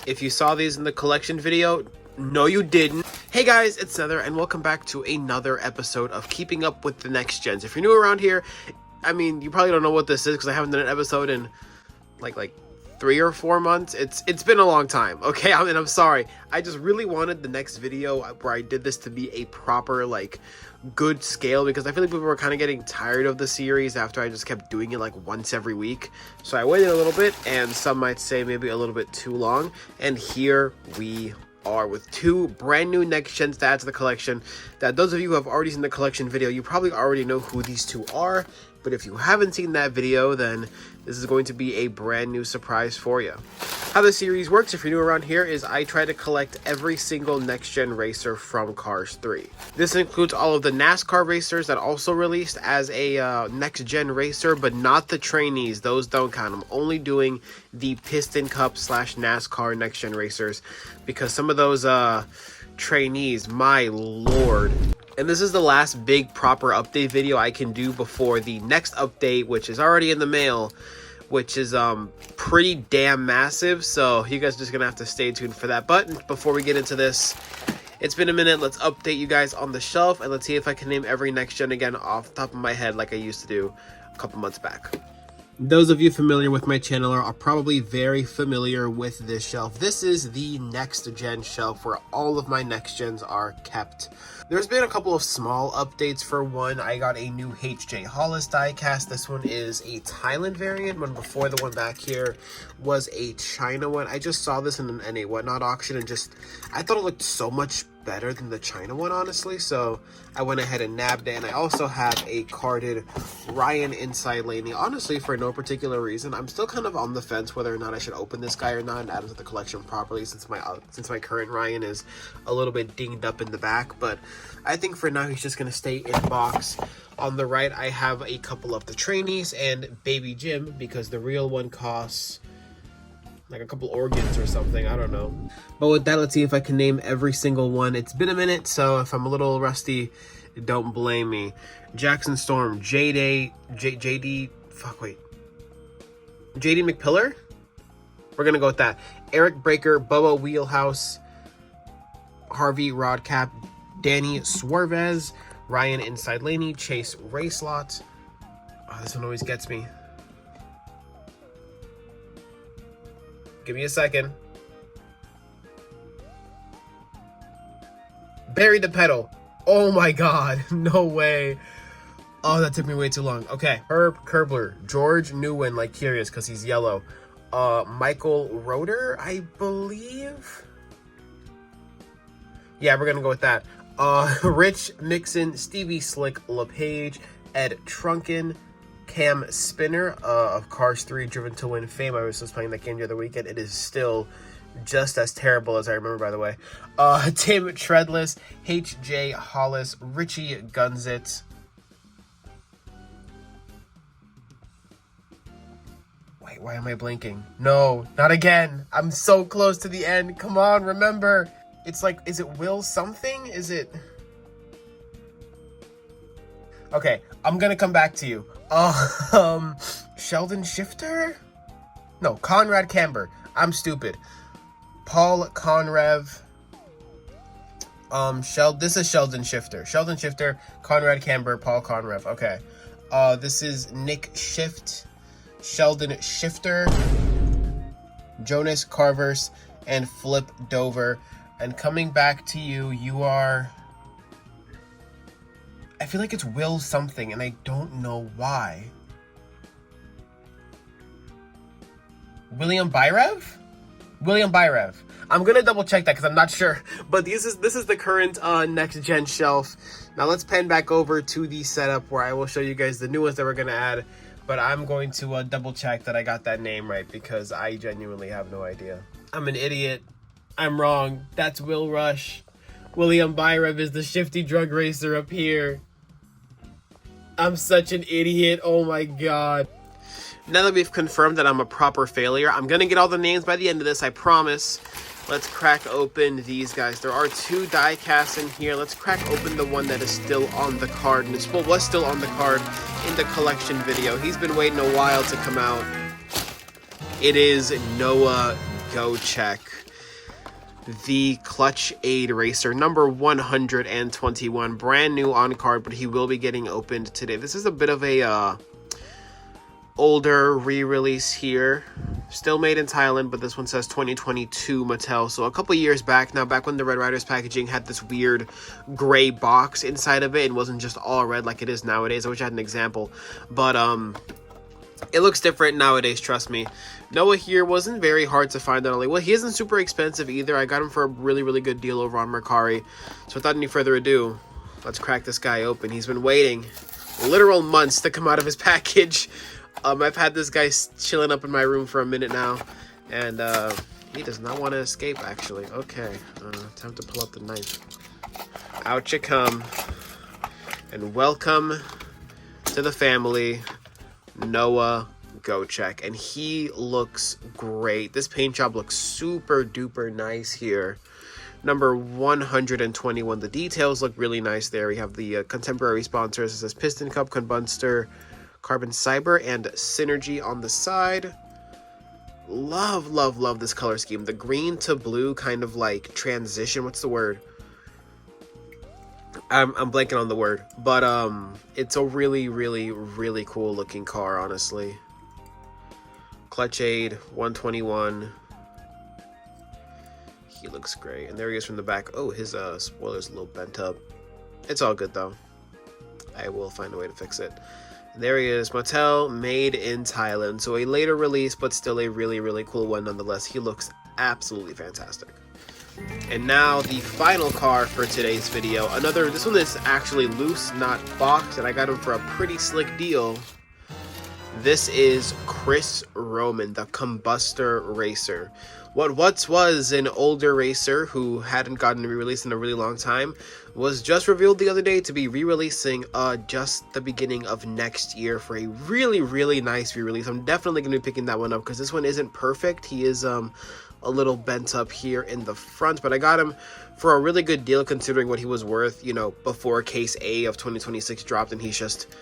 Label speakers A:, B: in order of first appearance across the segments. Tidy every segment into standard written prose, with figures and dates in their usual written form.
A: If you saw these in the collection video, no you didn't. Hey guys, it's Nether, and welcome back to another episode of Keeping Up with the Next Gens. If you're new around here, I mean, you probably don't know what this is because I haven't done an episode in like 3 or 4 months. It's been a long time, okay? I'm sorry. I just really wanted the next video where I did this to be a proper, like, good scale, because I feel like people were kind of getting tired of the series after I just kept doing it like once every week. So I waited a little bit, and some might say maybe a little bit too long, and here we are with 2 brand new next gen stats to the collection that those of you who have already seen the collection video, you probably already know who these 2 are. But if you haven't seen that video, then this is going to be a brand new surprise for you. How the series works, if you're new around here, is I try to collect every single next-gen racer from Cars 3. This includes all of the NASCAR racers that also released as a next-gen racer, but not the trainees. Those don't count. I'm only doing the Piston Cup / NASCAR next-gen racers, because some of those trainees, my lord. And this is the last big proper update video I can do before the next update, which is already in the mail, which is pretty damn massive. So you guys are just gonna have to stay tuned for that. But before we get into this, it's been a minute. Let's update you guys on the shelf, and let's see if I can name every next gen again off the top of my head like I used to do a couple months back. Those of you familiar with my channel are probably very familiar with this shelf. This is the next gen shelf where all of my next gens are kept. There's been a couple of small updates. For one, I got a new HJ Hollis diecast. This one is a Thailand variant, when before the one back here was a China one. I just saw this in a Whatnot auction and I thought it looked so much better than the China one, honestly, so I went ahead and nabbed it. And I also have a carded Ryan inside laney, honestly, for no particular reason. I'm still kind of on the fence whether or not I should open this guy or not and add him to the collection properly, since my current Ryan is a little bit dinged up in the back. But I think for now he's just going to stay in box. On the right, I have a couple of the trainees and Baby Jim, because the real one costs like a couple organs or something, I don't know. But with that, let's see if I can name every single one. It's been a minute, so if I'm a little rusty, don't blame me. Jackson Storm, JD McPillar? We're gonna go with that. Eric Breaker, Bubba Wheelhouse, Harvey Rodcap, Danny Suarez, Ryan Inside Laney, Chase Racelot. Oh, this one always gets me. Give me a second. Bury the pedal. Oh my god. No way. Oh, that took me way too long. Okay. Herb Kerbler. George Newman, like curious because he's yellow. Michael Roeder, I believe. Yeah, we're going to go with that. Rich Mixon, Stevie Slick LePage, Ed Trunken, Cam Spinner of Cars 3 Driven to Win fame. I was just playing that game the other weekend. It is still just as terrible as I remember, by the way. Tim Treadless, HJ Hollis, Richie Gunzit. Wait, why am I blinking? No, not again. I'm so close to the end. Come on, remember. It's like, is it Will something? Is it... Okay, I'm gonna come back to you. Sheldon Shifter? No, Conrad Camber. I'm stupid. Paul Conrev. This is Sheldon Shifter. Sheldon Shifter, Conrad Camber, Paul Conrev. Okay. This is Nick Shift, Sheldon Shifter, Jonas Carvers, and Flip Dover. And coming back to you, you are... I feel like it's Will something, and I don't know why. William Byrev? William Byrev. I'm gonna double check that because I'm not sure. But this is the current next gen shelf. Now let's pan back over to the setup where I will show you guys the new ones that we're gonna add. But I'm going to double check that I got that name right, because I genuinely have no idea. I'm an idiot. I'm wrong. That's Will Rush. William Byrev is the shifty drug racer up here. I'm such an idiot. Oh my god. Now that we've confirmed that I'm a proper failure, I'm going to get all the names by the end of this, I promise. Let's crack open these guys. There are 2 die casts in here. Let's crack open the one that is still on the card. And was still on the card in the collection video. He's been waiting a while to come out. It is Noah Gochek. the Clutch Aid Racer number 121, brand new on card, but he will be getting opened today. This is a bit of a older re-release here, still made in Thailand, but this one says 2022 Mattel, so a couple years back now, back when the Red Riders packaging had this weird gray box inside of it and wasn't just all red like it is nowadays. I wish I had an example, but it looks different nowadays, trust me. Noah here wasn't very hard to find, not only. Well, he isn't super expensive either. I got him for a really good deal over on Mercari. So without any further ado, let's crack this guy open. He's been waiting literal months to come out of his package. I've had this guy chilling up in my room for a minute now, and he does not want to escape, actually. Okay, time to pull out the knife. Out you come, and welcome to the family, Noah Gochek, and he looks great. This paint job looks super duper nice here. Number 121. The details look really nice there. We have the contemporary sponsors. It says Piston Cup, Combustor, Carbon Cyber, and Synergy on the side. Love this color scheme. The green to blue kind of like transition. What's the word? I'm blanking on the word, but it's a really cool looking car, honestly. Clutch Aid 121. He looks great, and there he is from the back. Oh, his spoiler's a little bent up. It's all good though. I will find a way to fix it. And there he is, Mattel, made in Thailand. So a later release, but still a really cool one nonetheless. He looks absolutely fantastic. And now the final car for today's video. This one is actually loose, not boxed, and I got him for a pretty slick deal. This is Chris Roman, the Combustor Racer. What once was an older racer who hadn't gotten re-released in a really long time was just revealed the other day to be re-releasing just the beginning of next year for a really nice re-release. I'm definitely going to be picking that one up because this one isn't perfect. He is a little bent up here in the front, but I got him for a really good deal considering what he was worth, you know, before Case A of 2026 dropped, and he's just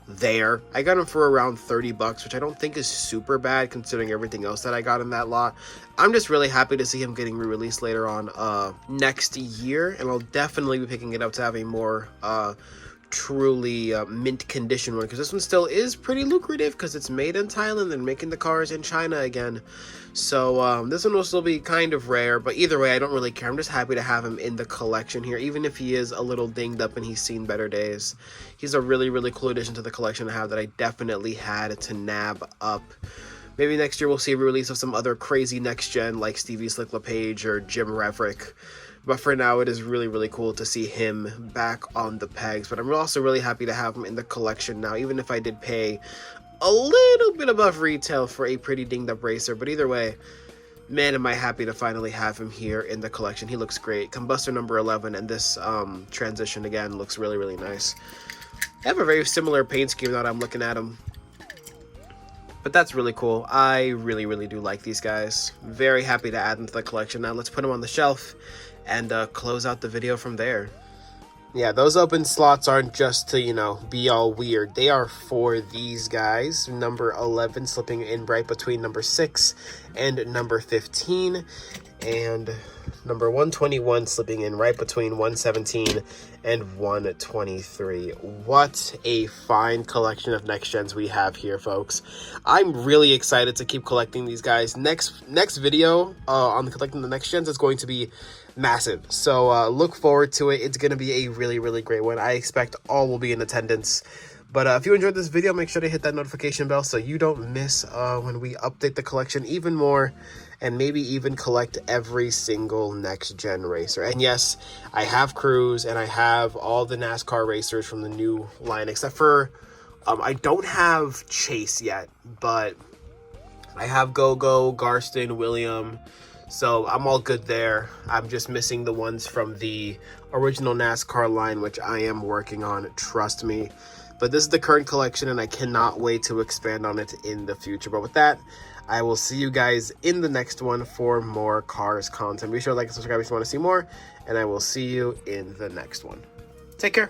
A: there. I got him for around 30 bucks, which I don't think is super bad considering everything else that I got in that lot. I'm just really happy to see him getting re-released later on next year, and I'll definitely be picking it up to have a more truly mint condition one, because this one still is pretty lucrative because it's made in Thailand and making the cars in China again. So this one will still be kind of rare, but either way, I don't really care. I'm just happy to have him in the collection here, even if he is a little dinged up and he's seen better days. He's a really cool addition to the collection I have that I definitely had to nab up. Maybe next year we'll see a release of some other crazy next gen like Stevie Slick LePage or Jim Reverick. But for now, it is really cool to see him back on the pegs. But I'm also really happy to have him in the collection now, even if I did pay a little bit above retail for a pretty dinged up racer. But either way, man, am I happy to finally have him here in the collection. He looks great. Combustor number 11, and this transition again looks really nice. I have a very similar paint scheme now that I'm looking at him. But that's really cool. I really do like these guys. Very happy to add them to the collection. Now let's put them on the shelf and close out the video from there. Yeah, those open slots aren't just to, you know, be all weird. They are for these guys. Number 11 slipping in right between number 6 and number 15. And number 121 slipping in right between 117 and 123. What a fine collection of next gens we have here, folks. I'm really excited to keep collecting these guys. Next video on collecting the next gens is going to be massive, so look forward to it. It's going to be a really great one. I expect all will be in attendance. But if you enjoyed this video, make sure to hit that notification bell so you don't miss when we update the collection even more, and maybe even collect every single next gen racer. And yes, I have Cruz and I have all the NASCAR racers from the new line, except for I don't have Chase yet, but I have Gogo, Garston, William. So I'm all good there. I'm just missing the ones from the original NASCAR line, which I am working on, trust me. But this is the current collection, and I cannot wait to expand on it in the future. But with that, I will see you guys in the next one for more cars content. Be sure to like and subscribe if you want to see more, and I will see you in the next one. Take care.